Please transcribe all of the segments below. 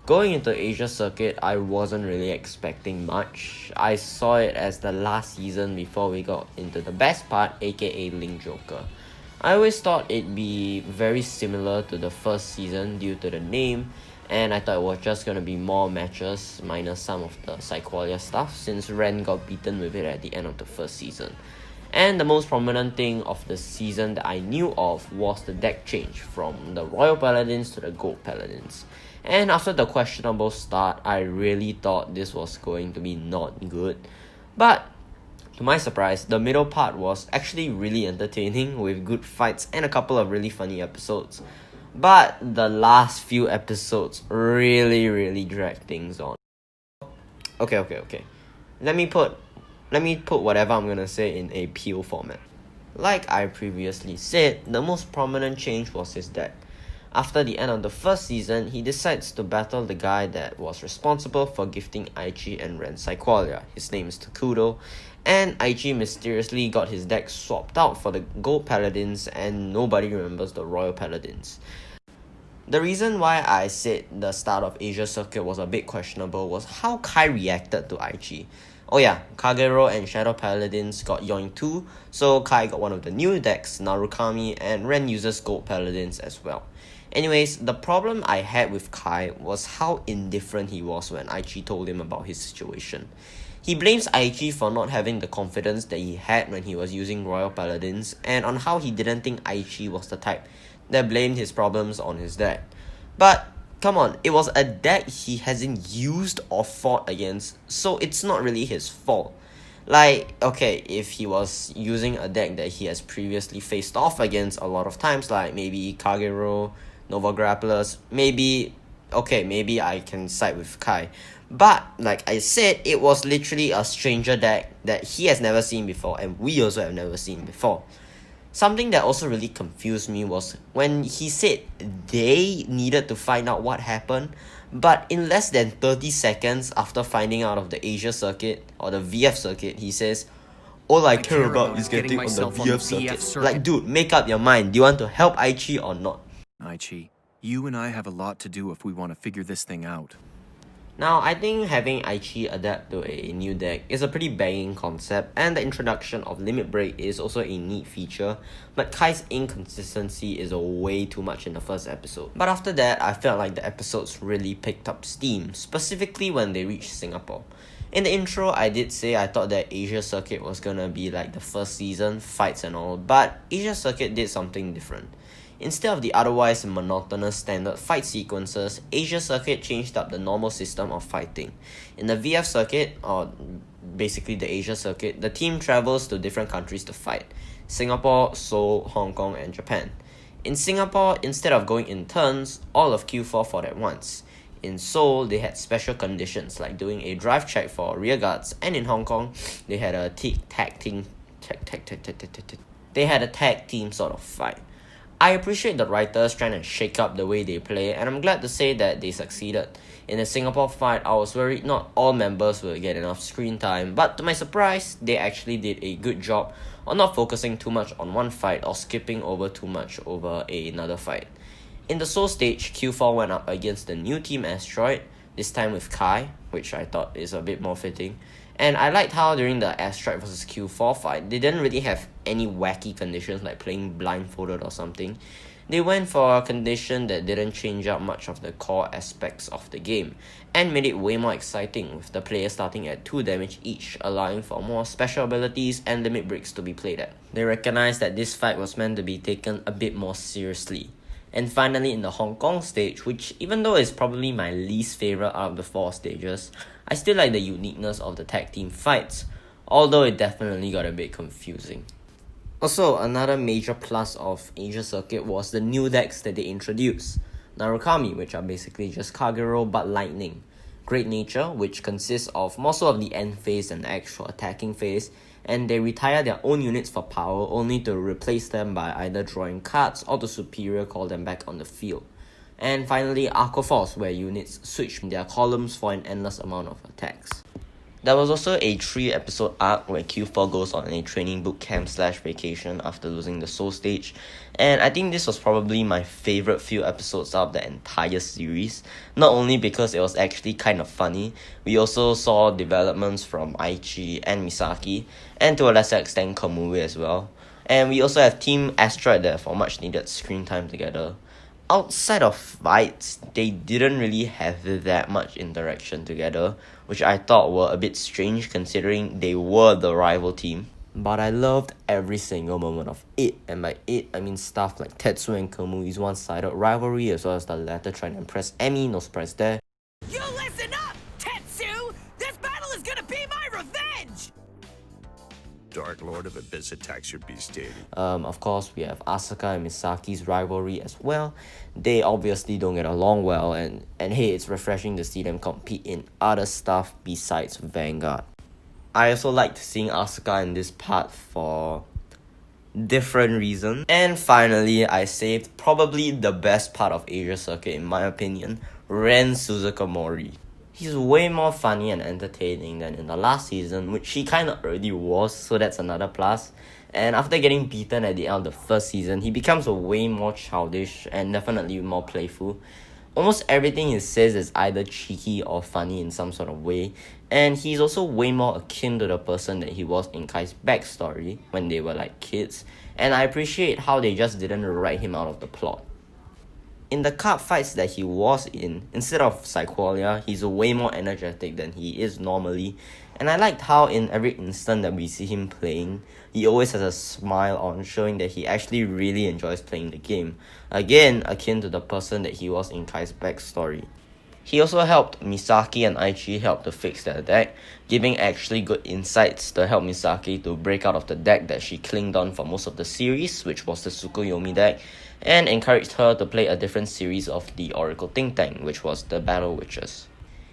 Going into Asia Circuit, I wasn't really expecting much. I saw it as the last season before we got into the best part, aka Link Joker. I always thought it'd be very similar to the first season due to the name, and I thought it was just gonna be more matches minus some of the Psyqualia stuff since Ren got beaten with it at the end of the first season. And the most prominent thing of the season that I knew of was the deck change from the Royal Paladins to the Gold Paladins. And after the questionable start, I really thought this was going to be not good. But to my surprise, the middle part was actually really entertaining with good fights and a couple of really funny episodes. But the last few episodes really dragged things on. Okay. Let me put whatever I'm gonna say in a PO format. Like I previously said, the most prominent change was his deck. After the end of the first season, he decides to battle the guy that was responsible for gifting Aichi and Ren Psyqualia. His name is Takudo, and Aichi mysteriously got his deck swapped out for the Gold Paladins, and nobody remembers the Royal Paladins. The reason why I said the start of Asia Circuit was a bit questionable was how Kai reacted to Aichi. Oh yeah, Kagero and Shadow Paladins got yoinked too, so Kai got one of the new decks, Narukami, and Ren uses Gold Paladins as well. Anyways, the problem I had with Kai was how indifferent he was when Aichi told him about his situation. He blames Aichi for not having the confidence that he had when he was using Royal Paladins, and on how he didn't think Aichi was the type that blamed his problems on his deck. But come on, it was a deck he hasn't used or fought against, so it's not really his fault. Like, okay, if he was using a deck that he has previously faced off against a lot of times, like maybe Kagero, Nova Grapplers, maybe I can side with Kai. But like I said, it was literally a stranger deck that he has never seen before, and we also have never seen before. Something that also really confused me was when he said they needed to find out what happened, but in less than 30 seconds after finding out of the Asia circuit or the VF circuit, he says, all I care about is getting on the VF circuit. Like, dude, make up your mind. Do you want to help Aichi or not? Aichi, you and I have a lot to do if we want to figure this thing out. Now, I think having Aichi adapt to a new deck is a pretty banging concept, and the introduction of Limit Break is also a neat feature, but Kai's inconsistency is way too much in the first episode. But after that, I felt like the episodes really picked up steam, specifically when they reached Singapore. In the intro, I did say I thought that Asia Circuit was gonna be like the first season, fights and all, but Asia Circuit did something different. Instead of the otherwise monotonous standard fight sequences, Asia Circuit changed up the normal system of fighting. In the VF Circuit, or basically the Asia Circuit, the team travels to different countries to fight: Singapore, Seoul, Hong Kong, and Japan. In Singapore, instead of going in turns, all of Q4 fought at once. In Seoul, they had special conditions like doing a drive check for rear guards, and in Hong Kong, they had a tag team sort of fight. I appreciate the writers trying to shake up the way they play, and I'm glad to say that they succeeded. In the Singapore fight, I was worried not all members will get enough screen time, but to my surprise, they actually did a good job on not focusing too much on one fight or skipping over too much over another fight. In the Seoul stage, Q4 went up against the new team Asteroid, this time with Kai, which I thought is a bit more fitting. And I liked how during the Asteroid vs Q4 fight, they didn't really have any wacky conditions like playing blindfolded or something. They went for a condition that didn't change up much of the core aspects of the game, and made it way more exciting with the players starting at 2 damage each, allowing for more special abilities and limit breaks to be played at. They recognized that this fight was meant to be taken a bit more seriously. And finally, in the Hong Kong stage, which even though is probably my least favourite out of the 4 stages, I still like the uniqueness of the tag team fights, although it definitely got a bit confusing. Also, another major plus of Asia Circuit was the new decks that they introduced. Narukami, which are basically just Kagero but lightning. Great Nature, which consists of more so of the end phase and the actual attacking phase, and they retire their own units for power only to replace them by either drawing cards or the superior call them back on the field. And finally, Aquaforce, where units switch their columns for an endless amount of attacks. There was also a 3-episode arc where Q4 goes on a training boot camp / vacation after losing the Soul Stage, and I think this was probably my favourite few episodes out of the entire series, not only because it was actually kind of funny, we also saw developments from Aichi and Misaki, and to a lesser extent Kamui as well, and we also have Team Asteroid there for much needed screen time together. Outside of fights, they didn't really have that much interaction together, which I thought were a bit strange considering they were the rival team. But I loved every single moment of it, and by it I mean stuff like Tetsu and Kamui's one-sided rivalry, as well as the latter trying to impress Emi, no surprise there. You listen up, Tetsu! This battle is gonna be my revenge! Dark Lord of Abyss attacks your beast deity. Of course, we have Asuka and Misaki's rivalry as well. They obviously don't get along well, and hey, it's refreshing to see them compete in other stuff besides Vanguard. I also liked seeing Asuka in this part for different reasons. And finally, I saved probably the best part of Asia Circuit in my opinion, Ren Suzuka Mori. He's way more funny and entertaining than in the last season, which he kind of already was, so that's another plus. And after getting beaten at the end of the first season, he becomes way more childish and definitely more playful. Almost everything he says is either cheeky or funny in some sort of way, and he's also way more akin to the person that he was in Kai's backstory when they were like kids, and I appreciate how they just didn't write him out of the plot. In the card fights that he was in, instead of Psycholia, he's way more energetic than he is normally, and I liked how in every instant that we see him playing, he always has a smile on, showing that he actually really enjoys playing the game, again akin to the person that he was in Kai's backstory. He also helped Misaki and Aichi help to fix their deck, giving actually good insights to help Misaki to break out of the deck that she clinged on for most of the series, which was the Tsukuyomi deck, and encouraged her to play a different series of the Oracle Think Tank, which was the Battle Witches.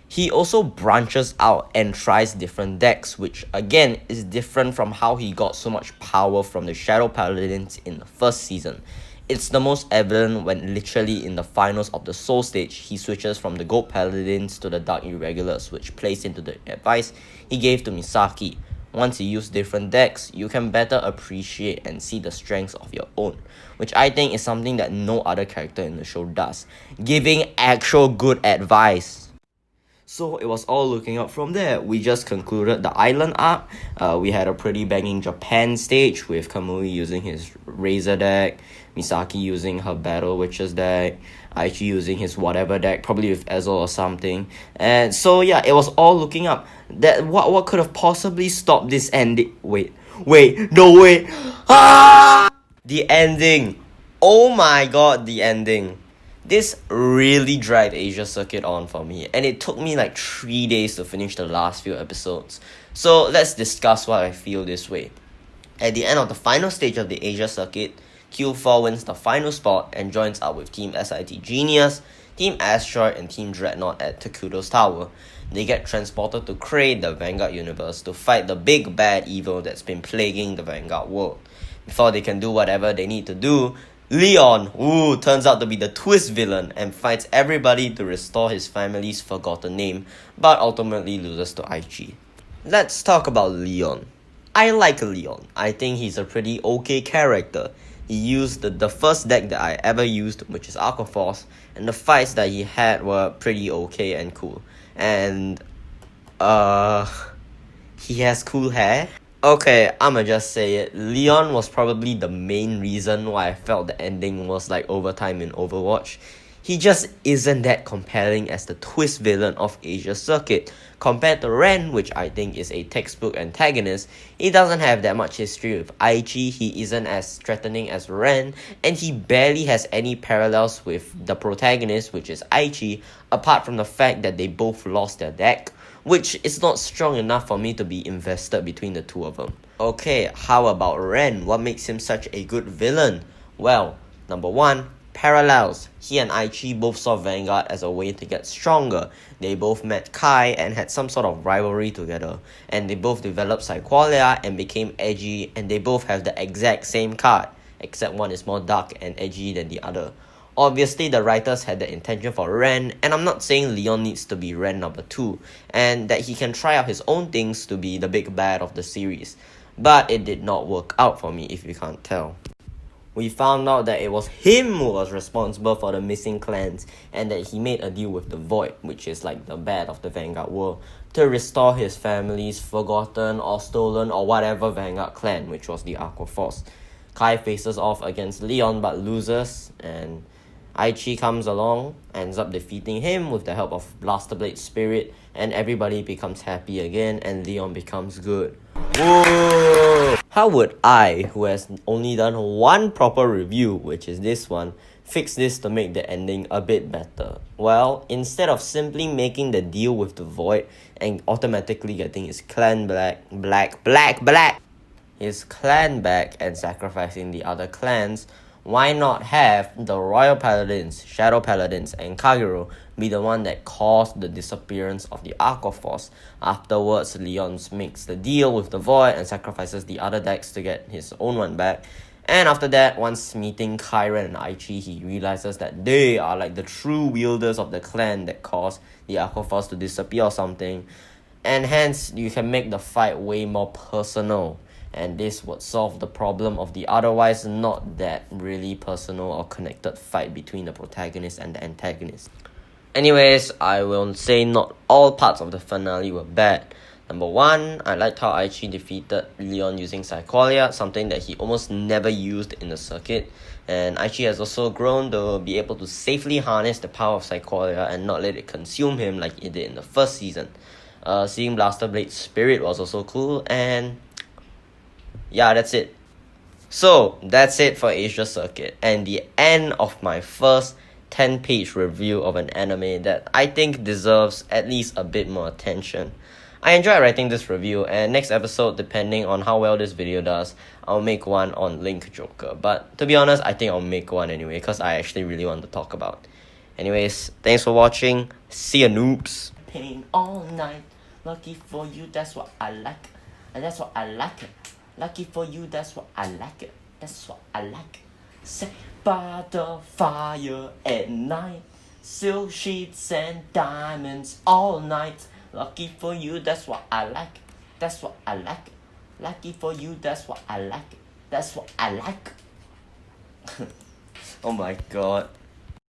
He also branches out and tries different decks, which again is different from how he got so much power from the Shadow Paladins in the first season. It's the most evident when literally in the finals of the Soul Stage, he switches from the Gold Paladins to the Dark Irregulars, which plays into the advice he gave to Misaki. Once you use different decks, you can better appreciate and see the strengths of your own, which I think is something that no other character in the show does, giving actual good advice. So it was all looking up from there. We just concluded the island arc. We had a pretty banging Japan stage with Kamui using his Razor deck, Misaki using her Battle Witches deck, Aichi using his whatever deck, probably with Ezel or something. And so yeah, it was all looking up. That what could have possibly stopped this ending? Wait, no way. Ah! The ending. Oh my god, the ending. This really dragged Asia Circuit on for me, and it took me like 3 days to finish the last few episodes. So let's discuss why I feel this way. At the end of the final stage of the Asia Circuit, Q4 wins the final spot and joins up with Team SIT Genius, Team Asteroid and Team Dreadnought at Takudo's Tower. They get transported to create the Vanguard universe to fight the big bad evil that's been plaguing the Vanguard world. Before they can do whatever they need to do, Leon, turns out to be the twist villain and fights everybody to restore his family's forgotten name, but ultimately loses to Aichi. Let's talk about Leon. I like Leon. I think he's a pretty okay character. He used the first deck that I ever used, which is Aqua Force, and the fights that he had were pretty okay and cool. And, he has cool hair. Okay, I'ma just say it. Leon was probably the main reason why I felt the ending was like overtime in Overwatch. He just isn't that compelling as the twist villain of Asia Circuit. Compared to Ren, which I think is a textbook antagonist, he doesn't have that much history with Aichi, he isn't as threatening as Ren, and he barely has any parallels with the protagonist, which is Aichi, apart from the fact that they both lost their deck, which is not strong enough for me to be invested between the two of them. Okay, how about Ren? What makes him such a good villain? Well, number one, parallels. He and Aichi both saw Vanguard as a way to get stronger. They both met Kai and had some sort of rivalry together. And they both developed Psycholia and became edgy, and they both have the exact same card, except one is more dark and edgy than the other. Obviously, the writers had the intention for Ren, and I'm not saying Leon needs to be Ren number 2, and that he can try out his own things to be the big bad of the series. But it did not work out for me, if you can't tell. We found out that it was him who was responsible for the missing clans, and that he made a deal with the Void, which is like the bad of the Vanguard world, to restore his family's forgotten or stolen or whatever Vanguard clan, which was the Aqua Force. Kai faces off against Leon but loses, and Aichi comes along, ends up defeating him with the help of Blaster Blade Spirit, and everybody becomes happy again, and Leon becomes good. Whoa! How would I, who has only done one proper review, which is this one, fix this to make the ending a bit better? Well, instead of simply making the deal with the Void and automatically getting his clan black, his clan back and sacrificing the other clans, why not have the Royal Paladins, Shadow Paladins, and Kagero be the one that caused the disappearance of the Aqua Force? Afterwards, Leon makes the deal with the Void and sacrifices the other decks to get his own one back. And after that, once meeting Kyren and Aichi, he realizes that they are like the true wielders of the clan that caused the Aqua Force to disappear or something. And hence, you can make the fight way more personal. And this would solve the problem of the otherwise not that really personal or connected fight between the protagonist and the antagonist. Anyways, I will say not all parts of the finale were bad. Number 1, I liked how Aichi defeated Leon using Psycholia, something that he almost never used in the circuit. And Aichi has also grown to be able to safely harness the power of Psycholia and not let it consume him like it did in the first season. Seeing Blaster Blade Spirit was also cool, and yeah, that's it. So, that's it for Asia Circuit, and the end of my first 10-page review of an anime that I think deserves at least a bit more attention. I enjoyed writing this review, and next episode, depending on how well this video does, I'll make one on Link Joker. But to be honest, I think I'll make one anyway, because I actually really want to talk about. Anyways, thanks for watching. See ya, noobs. Pain all night. Lucky for you, that's what I like. And that's what I like it. Lucky for you, that's what I like it. That's what I like. Set by the fire at night. Silk sheets and diamonds all night. Lucky for you, that's what I like. That's what I like. Lucky for you, that's what I like. That's what I like. Oh my god.